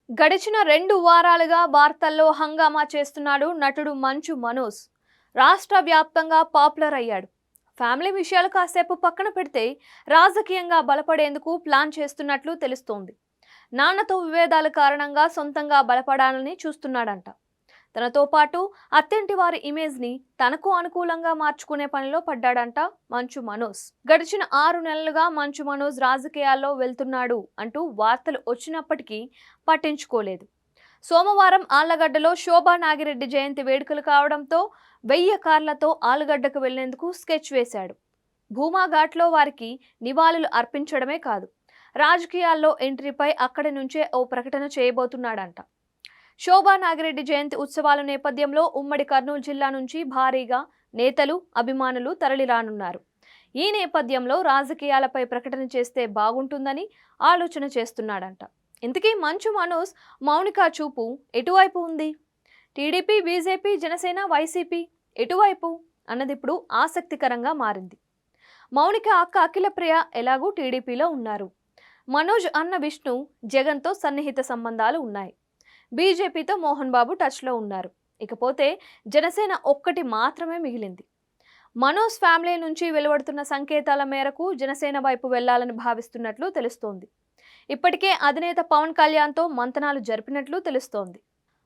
గడిచిన 2 వారాలుగా వార్తల్లో హంగామా చేస్తున్నాడు నటుడు మంచు మనోజ్. రాష్ట్ర వ్యాప్తంగా పాపులర్ అయ్యాడు. ఫ్యామిలీ విషయాలు కాసేపు పక్కన పెడితే రాజకీయంగా బలపడేందుకు ప్లాన్ చేస్తున్నట్లు తెలుస్తోంది. నాన్నతో విభేదాల కారణంగా సొంతంగా బలపడాలని చూస్తున్నాడంట. తనతో పాటు అత్తింటి వారి ఇమేజ్ ని తనకు అనుకూలంగా మార్చుకునే పనిలో పడ్డాడంట మంచు మనోజ్. గడిచిన 6 నెలలుగా మంచు మనోజ్ రాజకీయాల్లో వెళ్తున్నాడు అంటూ వార్తలు వచ్చినప్పటికీ పట్టించుకోలేదు. సోమవారం ఆళ్లగడ్డలో శోభా నాగిరెడ్డి జయంతి వేడుకలు కావడంతో 1000 కార్లతో ఆళ్లగడ్డకు వెళ్లేందుకు స్కెచ్ వేశాడు. భూమా ఘాట్లో వారికి నివాళులు అర్పించడమే కాదు, రాజకీయాల్లో ఎంట్రీపై అక్కడి నుంచే ఓ ప్రకటన చేయబోతున్నాడంట. శోభా నాగిరెడ్డి జయంతి ఉత్సవాల నేపథ్యంలో ఉమ్మడి కర్నూలు జిల్లా నుంచి భారీగా నేతలు, అభిమానులు తరలిరానున్నారు. ఈ నేపథ్యంలో రాజకీయాలపై ప్రకటన చేస్తే బాగుంటుందని ఆలోచన చేస్తున్నాడంట. ఇంతకీ మంచు మనోజ్ మౌనిక చూపు ఎటువైపు ఉంది? టీడీపీ, బీజేపీ, జనసేన, వైసీపీ ఎటువైపు అన్నది ఇప్పుడు ఆసక్తికరంగా మారింది. మౌనిక అక్క అఖిలప్రియ ఎలాగూ టీడీపీలో ఉన్నారు. మనోజ్ అన్న విష్ణు జగన్తో సన్నిహిత సంబంధాలు ఉన్నాయి. బీజేపీతో మోహన్ బాబు టచ్లో ఉన్నారు. ఇకపోతే జనసేన ఒక్కటి మాత్రమే మిగిలింది. మనోజ్ ఫ్యామిలీ నుంచి వెలువడుతున్న సంకేతాల మేరకు జనసేన వైపు వెళ్లాలని భావిస్తున్నట్లు తెలుస్తోంది. ఇప్పటికే అధినేత పవన్ కళ్యాణ్తో మంతనాలు జరిపినట్లు తెలుస్తోంది.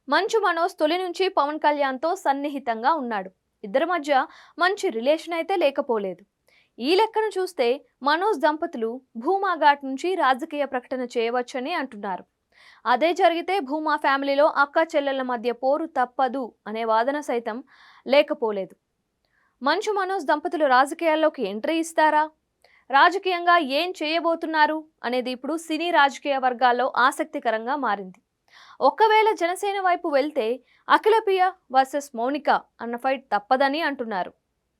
మంచు మనోజ్ తొలి నుంచి పవన్ కళ్యాణ్తో సన్నిహితంగా ఉన్నాడు. ఇద్దరి మధ్య మంచి రిలేషన్ అయితే లేకపోలేదు. ఈ లెక్కను చూస్తే మనోజ్ దంపతులు భూమా ఘాట్ నుంచి రాజకీయ ప్రకటన చేయవచ్చని అంటున్నారు. అదే జరిగితే భూమా ఫ్యామిలీలో అక్క చెల్లెళ్ల మధ్య పోరు తప్పదు అనే వాదన సైతం లేకపోలేదు. మంచు మనోజ్ దంపతులు రాజకీయాల్లోకి ఎంట్రీ ఇస్తారా? రాజకీయంగా ఏం చేయబోతున్నారు అనేది ఇప్పుడు సినీ రాజకీయ వర్గాల్లో ఆసక్తికరంగా మారింది. ఒకవేళ జనసేన వైపు వెళ్తే అఖిలప్రియ వర్సెస్ మౌనిక అన్న ఫైట్ తప్పదని అంటున్నారు.